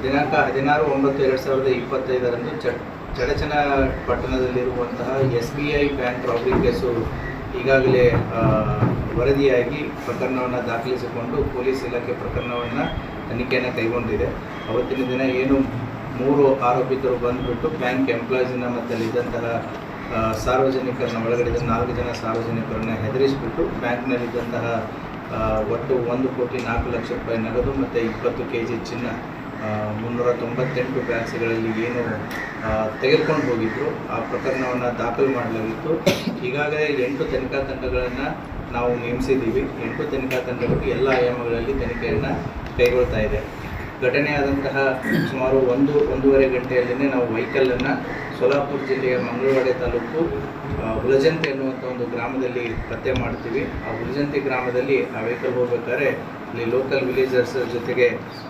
ದಿನಾಂಕ 16/9/2025 ಚಡಚನಪಟ್ಟಣದಲ್ಲಿರುವಂತಹ SBI bank robbery case ಈಗಾಗಲೇ ವರದಿಯಾಗಿ ಪ್ರಕರಣವನ್ನು ದಾಖಲಿಸಿಕೊಂಡು ಪೊಲೀಸ್ ಇಲಾಖೆ ಪ್ರಕರಣವನ್ನು ತನಿಖೆಯನ್ನು ಕೈಗೊಂಡಿದೆ. ಅವತ್ತಿನ ದಿನ ಏನು 3 ಆರೋಪಿತರು ಬಂದುಬಿಟ್ಟು ಬ್ಯಾಂಕ್ ಎಂಪ್ಲಾಯೀಸನ್ನು ಮತ್ತು ಅಲ್ಲಿದ್ದಂತಹ ಸಾರ್ವಜನಿಕರನ್ನ ಒಳಗಡೆ 4 ಜನ ಸಾರ್ವಜನಿಕರನ್ನು ಹೆದರಿಸಿಬಿಟ್ಟು ಬ್ಯಾಂಕ್ನಲ್ಲಿದ್ದಂತಹ ಒಟ್ಟು 1,04,00,000 ರೂಪಾಯಿ ನಗದು ಮತ್ತು 20 kg ಚಿನ್ನ 398 ಬ್ಯಾಗ್ಸ್ಗಳಲ್ಲಿ ಏನು ತೆಗೆದುಕೊಂಡು ಹೋಗಿದ್ರು ಆ ಪ್ರಕರಣವನ್ನು ದಾಖಲು ಮಾಡಲಾಗಿತ್ತು. ಈಗಾಗಲೇ 8 ತನಿಖಾ ತಂಡಗಳನ್ನು ನಾವು ನೇಮಿಸಿದ್ದೀವಿ. 8 ತನಿಖಾ ತಂಡಗಳು ಎಲ್ಲ ಆಯಾಮಗಳಲ್ಲಿ ತನಿಖೆಯನ್ನು ಕೈಗೊಳ್ತಾ ಇದೆ. ಘಟನೆಯಾದಂತಹ ಸುಮಾರು 1-1.5 ಗಂಟೆಯಲ್ಲೇ ನಾವು ವೆಹಿಕಲನ್ನು ಸೋಲಾಪುರ ಜಿಲ್ಲೆಯ ಮಂಗಳವಾಡೆ ತಾಲೂಕು ಹುಲಜಂತಿ ಅನ್ನುವಂಥ ಒಂದು ಗ್ರಾಮದಲ್ಲಿ ಪತ್ತೆ ಮಾಡ್ತೀವಿ. ಆ ಹುಲಜಂತಿ ಗ್ರಾಮದಲ್ಲಿ ಆ ವೆಹಿಕಲ್ ಹೋಗ್ಬೇಕಾದ್ರೆ ಅಲ್ಲಿ ಲೋಕಲ್ ವಿಲೇಜರ್ಸ್ ಜೊತೆಗೆ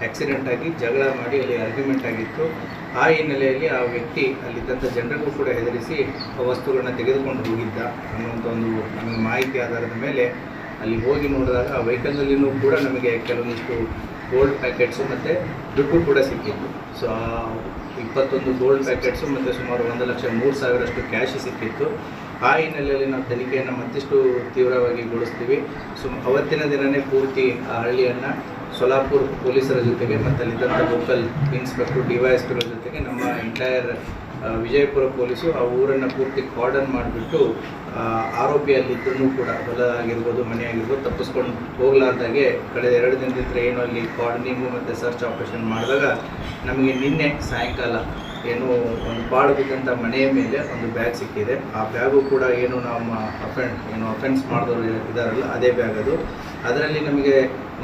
ಆಕ್ಸಿಡೆಂಟ್ ಆಗಿ ಜಗಳ ಮಾಡಿ ಅಲ್ಲಿ ಆರ್ಗ್ಯುಮೆಂಟ್ ಆಗಿತ್ತು. ಆ ಹಿನ್ನೆಲೆಯಲ್ಲಿ ಆ ವ್ಯಕ್ತಿ ಅಲ್ಲಿದ್ದಂಥ ಜನರಿಗೂ ಕೂಡ ಹೆದರಿಸಿ ವಸ್ತುಗಳನ್ನ ತೆಗೆದುಕೊಂಡು ಹೋಗಿದ್ದ ಅನ್ನುವಂಥ ಒಂದು ನಮಗೆ ಮಾಹಿತಿ ಆಧಾರದ ಮೇಲೆ ಅಲ್ಲಿ ಹೋಗಿ ನೋಡಿದಾಗ ಆ ವೆಹಿಕಲ್ನಲ್ಲಿಯೂ ಕೂಡ ನಮಗೆ ಕೆಲವೊಂದಿಷ್ಟು ಗೋಲ್ಡ್ ಪ್ಯಾಕೆಟ್ಸು ಮತ್ತು ದುಡ್ಡು ಕೂಡ ಸಿಕ್ಕಿತ್ತು. ಸೊ 21 ಗೋಲ್ಡ್ ಪ್ಯಾಕೆಟ್ಸು ಮತ್ತು ಸುಮಾರು 1,03,000 ಕ್ಯಾಶ್ ಸಿಕ್ಕಿತ್ತು. ಆ ಹಿನ್ನೆಲೆಯಲ್ಲಿ ನಾವು ತನಿಖೆಯನ್ನು ಮತ್ತಿಷ್ಟು ತೀವ್ರವಾಗಿ ಗೊಳಿಸ್ತೀವಿ. ಅವತ್ತಿನ ದಿನವೇ ಪೂರ್ತಿ ಆ ಹಳ್ಳಿಯನ್ನು ಸೋಲಾಪುರ ಪೊಲೀಸರ ಜೊತೆಗೆ ಮತ್ತು ಅಲ್ಲಿದ್ದಂಥ ಲೋಕಲ್ ಇನ್ಸ್ಪೆಕ್ಟರ್ DYSPಗಳ ಜೊತೆಗೆ ನಮ್ಮ ಎಂಟೈರ್ ವಿಜಯಪುರ ಪೊಲೀಸು ಆ ಊರನ್ನು ಪೂರ್ತಿ ಕಾರ್ಡನ್ ಮಾಡಿಬಿಟ್ಟು ಆರೋಪಿ ಅಲ್ಲಿದ್ದರೂ ಕೂಡ ಹೊಲ ಆಗಿರ್ಬೋದು ಮನೆ ಆಗಿರ್ಬೋದು ತಪ್ಪಿಸ್ಕೊಂಡು ಹೋಗಲಾರ್ದಾಗೆ ಕಳೆದ 2 ದಿನದಿಂದ ಏನು ಅಲ್ಲಿ ಕಾರ್ಡನಿಂಗು ಮತ್ತು ಸರ್ಚ್ ಆಪರೇಷನ್ ಮಾಡಿದಾಗ ನಮಗೆ ನಿನ್ನೆ ಸಾಯಂಕಾಲ ಏನು ಒಂದು ಪಾಳು ಬಿದ್ದಂಥ ಮನೆಯ ಮೇಲೆ ಒಂದು ಬ್ಯಾಗ್ ಸಿಕ್ಕಿದೆ. ಆ ಬ್ಯಾಗು ಕೂಡ ಏನು ನಮ್ಮ ಅಫೆನ್ಸ್ ಮಾಡಿದವರು ಇದ್ದಾರಲ್ಲ ಅದೇ ಬ್ಯಾಗ್ ಅದು. ಅದರಲ್ಲಿ ನಮಗೆ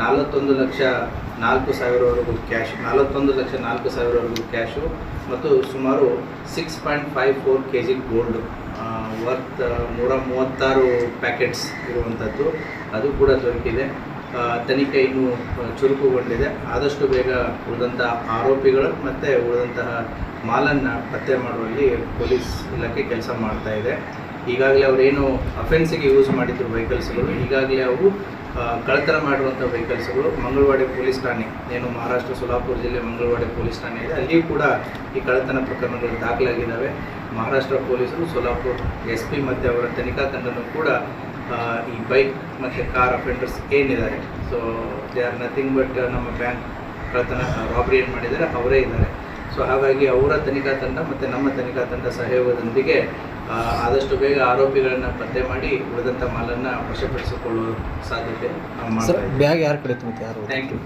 41,04,000ವರೆಗೂ ಕ್ಯಾಶ್ 41,04,000ವರೆಗೂ ಕ್ಯಾಶು ಮತ್ತು ಸುಮಾರು 6.54 kg ಗೋಲ್ಡ್ ವರ್ತ್ 136 ಪ್ಯಾಕೆಟ್ಸ್ ಇರುವಂಥದ್ದು ಅದು ಕೂಡ ದೊರಕಿದೆ. ತನಿಖೆ ಇನ್ನೂ ಚುರುಕುಗೊಂಡಿದೆ. ಆದಷ್ಟು ಬೇಗ ಉಳಿದಂಥ ಆರೋಪಿಗಳು ಮತ್ತು ಉಳಿದಂತಹ ಮಾಲನ್ನು ಪತ್ತೆ ಮಾಡುವಲ್ಲಿ ಪೊಲೀಸ್ ಇಲಾಖೆ ಕೆಲಸ ಮಾಡ್ತಾ ಇದೆ. ಈಗಾಗಲೇ ಅವರೇನು ಅಫೆನ್ಸಿಗೆ ಯೂಸ್ ಮಾಡಿದ್ರು ವೆಹಿಕಲ್ಸ್ಗಳು ಈಗಾಗಲೇ ಅವು ಕಳ್ಳತನ ಮಾಡಿರುವಂಥ ವೆಹಿಕಲ್ಸ್ಗಳು ಮಂಗಳವಾಡೆ ಪೊಲೀಸ್ ಠಾಣೆ ಏನು ಮಹಾರಾಷ್ಟ್ರ ಸೋಲಾಪುರ ಜಿಲ್ಲೆ ಮಂಗಳವಾಡೆ ಪೊಲೀಸ್ ಠಾಣೆ ಇದೆ ಅಲ್ಲಿಯೂ ಕೂಡ ಈ ಕಳ್ಳತನ ಪ್ರಕರಣಗಳು ದಾಖಲಾಗಿದ್ದಾವೆ. ಮಹಾರಾಷ್ಟ್ರ ಪೊಲೀಸರು ಸೋಲಾಪುರ SP ಮತ್ತು ಅವರ ತನಿಖಾ ತಂಡನೂ ಕೂಡ ಈ ಬೈಕ್ ಮತ್ತು ಕಾರ್ ಅಫೆಂಡರ್ಸ್ ಏನಿದ್ದಾರೆ so they are nothing but ನಮ್ಮ ಬ್ಯಾಂಕ್ ಕಳ್ಳತನ ರಾಬರಿ ಏನು ಮಾಡಿದ್ದಾರೆ ಅವರೇ ಇದ್ದಾರೆ. ಸೊ ಹಾಗಾಗಿ ಅವರ ತನಿಖಾ ತಂಡ ಮತ್ತು ನಮ್ಮ ತನಿಖಾ ತಂಡ ಸಹಯೋಗದೊಂದಿಗೆ ಆದಷ್ಟು ಬೇಗ ಆರೋಪಿಗಳನ್ನು ಪತ್ತೆ ಮಾಡಿ ಉಳಿದಂಥ ಮಾಲನ್ನು ವಶಪಡಿಸಿಕೊಳ್ಳುವ ಸಾಧ್ಯತೆ ಮಾಡ್ತಾ ಇದ್ದೀವಿ. ಬ್ಯಾಗ್ ಯಾರು ಕಡೆ ಯಾರು? Thank you.